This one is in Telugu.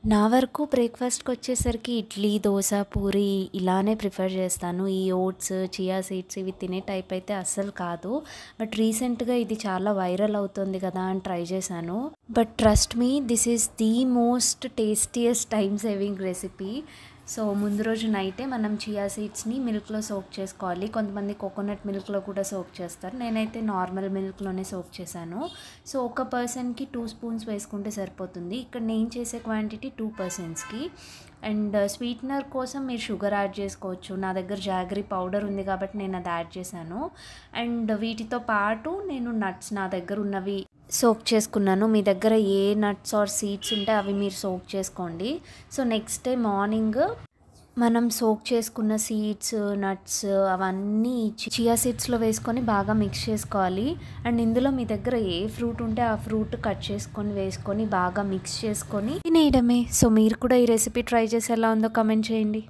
నా వరకు బ్రేక్‌ఫాస్ట్‌కొచ్చేసరికి ఇడ్లీ, దోస, పూరి ఇలానే ప్రిఫర్ చేస్తాను. ఈ ఓట్స్, చియా సీడ్స్ ఇవి తినే టైప్ అయితే అస్సలు కాదు. బట్ రీసెంట్‌గా ఇది చాలా వైరల్ అవుతుంది కదా అని ట్రై చేశాను. But trust me this is the most tastiest time saving recipe. So, ముందు రోజు నైటే మనం చియా సీడ్స్‌ని మిల్క్‌లో సోక్ చేసుకోవాలి. కొంతమంది కోకోనట్ మిల్క్‌లో కూడా సోక్ చేస్తారు. నేనైతే నార్మల్ మిల్క్‌లోనే సోక్ చేశాను. సో, ఒక పర్సన్‌కి 2 స్పూన్స్ వేసుకుంటే సరిపోతుంది. ఇక్కడ నేను చేసే క్వాంటిటీ 2 పర్సన్స్‌కి. అండ్ స్వీట్నర్ కోసం మీరు షుగర్ యాడ్ చేసుకోవచ్చు. నా దగ్గర జాగరీ పౌడర్ ఉంది కాబట్టి నేను అది యాడ్ చేశాను. అండ్ వీటితో పాటు నేను నట్స్ నా దగ్గర ఉన్నవి సోక్ చేసుకున్నాను. మీ దగ్గర ఏ నట్స్ ఆర్ సీడ్స్ ఉంటే అవి మీరు సోక్ చేసుకోండి. సో, నెక్స్ట్ డే మార్నింగ్ మనం సోక్ చేసుకున్న సీడ్స్, నట్స్ అవన్నీ చియా సీడ్స్‌లో వేసుకొని బాగా మిక్స్ చేసుకోవాలి. అండ్ ఇందులో మీ దగ్గర ఏ ఫ్రూట్ ఉంటే ఆ ఫ్రూట్ కట్ చేసుకొని వేసుకొని బాగా మిక్స్ చేసుకొని తినేయడమే. సో, మీరు కూడా ఈ రెసిపీ ట్రై చేసి ఎలా ఉందో కామెంట్ చేయండి.